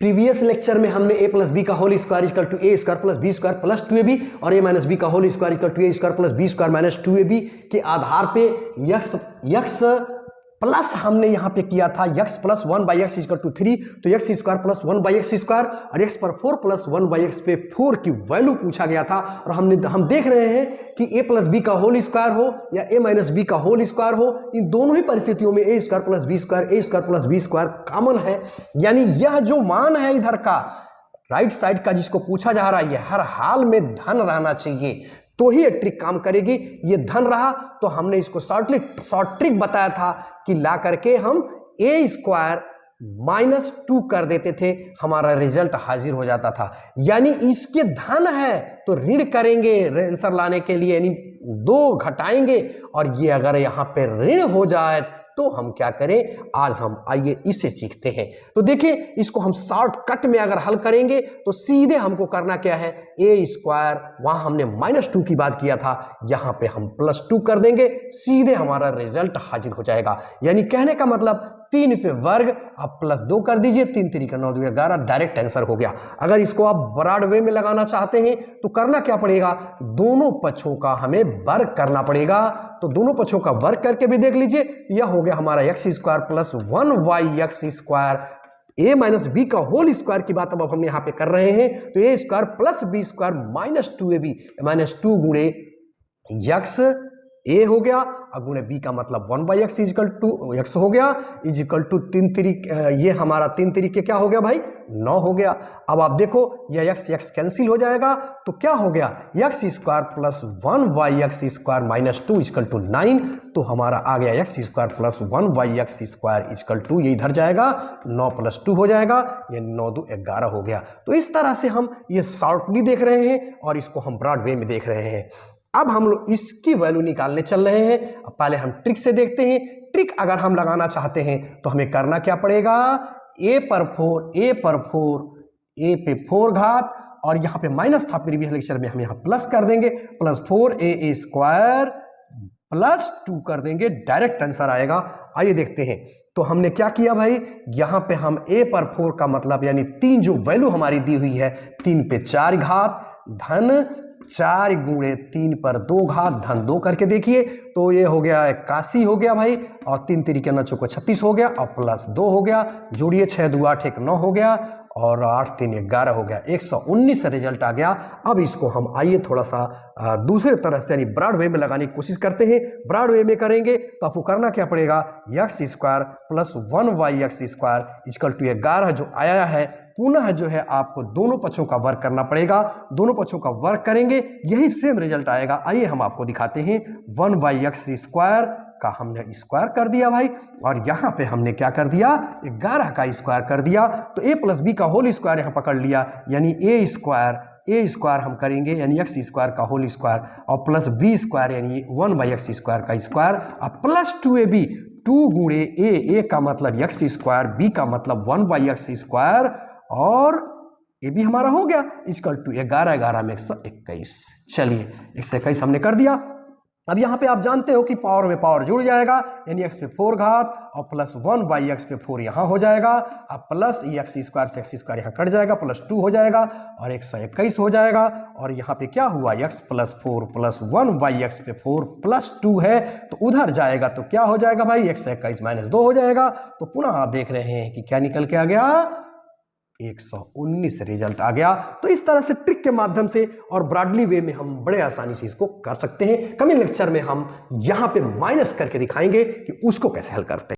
Previous lecture में हमने a plus B का whole square equal to A square plus B square plus 2ab और a minus B का whole square equal to A square plus B square minus 2ab के आधार पे x plus हमने यहां पे किया था X plus 1 by X equal to 3, तो X square plus 1 by X square और एक्स पर 4 प्लस 1 बाई एक्स पे 4 की वैल्यू पूछा गया था। और हम देख रहे हैं कि a प्लस बी का होल स्क्वायर हो या a माइनस बी का होल स्क्वायर हो, इन दोनों ही परिस्थितियों में a square plus B square a square plus B square common है। यानी यह जो मान है इधर का राइट साइड का जिसको पूछा जा रहा है, यह हर हाल में धन रहना चाहिए तो ही ये ट्रिक काम करेगी। ये धन रहा तो हमने इसको शॉर्ट ट्रिक बताया था कि ला करके हम a स्क्वायर माइनस 2 कर देते थे, हमारा रिजल्ट हाजिर हो जाता था। यानी इसके धन है तो ऋण करेंगे आंसर लाने के लिए, यानी 2 घटाएंगे और ये अगर यहाँ पे ऋण हो जाए तो हम क्या करें, आज हम आइए इसे सीखते हैं। तो देखिए इसको हम शॉर्टकट में अगर हल करेंगे तो सीधे हमको करना क्या है, a स्क्वायर, वहां हमने -2 की बात किया था, यहां पे हम +2 कर देंगे, सीधे हमारा रिजल्ट हाजिर हो जाएगा। यानी कहने का मतलब 3 पे वर्ग आप +2 कर दीजिए, 3 3 9 2 11, डायरेक्ट आंसर हो गया। अगर इसको आप ब्रॉड वे में लगाना चाहते हैं तो करना क्या पड़ेगा, दोनों पक्षों का हमें वर्ग करना पड़ेगा। तो दोनों पक्षों का वर्ग करके भी देख लीजिए, यह हो गया हमारा X square plus 1y X square, a minus B का होल स्क्वायर की बात अब हम यहाँ पे कर रहे हैं, तो a square plus B square minus 2ab minus 2 गुणे यक्स a हो गया और गुणे b का मतलब 1 by X equal to X हो गया इजिकल टू 3 3, ये हमारा 3 तरीके क्या हो गया भाई, 9 हो गया। अब आप देखो यह x कैंसिल हो जाएगा तो क्या हो गया, X square plus 1 by X square minus 2 equal to 9, तो हमारा आ गया X square plus 1 by X square equal to, ये इधर जाएगा 9 प्लस 2 हो जाएगा, ये 9 2 11 हो गया। तो इस तरह से हम ये शॉर्टली देख रहे हैं और इसको हम ब्रॉड वे में देख रहे हैं। अब हम लोग इसकी वैल्यू निकालने चल रहे हैं। अब पहले हम ट्रिक से देखते हैं। ट्रिक अगर हम लगाना चाहते हैं तो हमें करना क्या पड़ेगा, a पर 4 a पे 4 घात और यहाँ पे माइनस था प्रीवियस लेक्चर में, हम यहाँ प्लस कर देंगे, प्लस 4a स्क्वायर प्लस 2 कर देंगे, डायरेक्ट आंसर आएगा। आइए देखते हैं। तो हमने क्या किया भाई, यहाँ पे हम a पर 4 का मतलब यानी 3 जो वैल्यू हमारी दी हुई है, 3 पे 4 घात धन 4 गुणे 3 पर 2 घात धन 2 करके देखिए, तो ये हो गया 81 हो गया भाई, और 3 तरीके 9 चौको 36 हो गया और प्लस 2 हो गया, जोड़िए 6 2 8 1 9 हो गया और 8 3 11 हो गया, 119 रिजल्ट आ गया। अब इसको हम आइए थोड़ा सा दूसरे तरह से यानी ब्रॉड वे में लगाने की कोशिश करते हैं। ब्रॉड वे में करेंगे तो आपको करना क्या पड़ेगा, X square plus 1 Y X square equal to 11 जो आया है, पुनः जो है आपको दोनों पक्षों का वर्ग करना पड़ेगा। दोनों पक्षों का वर्ग करेंगे यही सेम रिजल्ट आएगा। आइए हम आपको दिखाते हैं। 1 बाई एक्स स्क्वायर का हमने स्क्वायर कर दिया भाई, और यहाँ पे हमने क्या कर दिया, 11 का स्क्वायर कर दिया। तो a प्लस बी का होल स्क्वायर यहाँ पकड़ लिया, यानी a स्क्वायर हम करेंगे यानी एक्स स्क्वायर का होल स्क्वायर और प्लस बी स्क्वायर यानी 1 बाई एक्स स्क्वायर का स्क्वायर और प्लस 2ab 2 गुणे a का मतलब एक्स स्क्वायर, b का मतलब 1 बाई एक्स स्क्वायर और ये भी हमारा हो गया इक्वल टू 11 11 में 121। चलिए 121 हमने कर दिया। अब यहाँ पे आप जानते हो कि पावर में पावर जुड़ जाएगा, यानी x पे 4 घात और प्लस 1 बाई एक्स पे 4 यहाँ हो जाएगा, अब प्लस एक्स स्क्वायर से एक्स स्क्वायर यहाँ कट जाएगा, प्लस 2 हो जाएगा और 121 हो जाएगा। और यहाँ पे क्या हुआ, x plus 4 plus 1 by x पे 4 प्लस 2 है तो उधर जाएगा तो क्या हो जाएगा भाई, 121 माइनस 2 हो जाएगा। तो पुनः आप देख रहे हैं कि क्या निकल के आ गया, 119 रिजल्ट आ गया। तो इस तरह से ट्रिक के माध्यम से और ब्रॉडली वे में हम बड़े आसानी से इसको कर सकते हैं। कमिंग लेक्चर में हम यहां पे माइनस करके दिखाएंगे कि उसको कैसे हल करते हैं।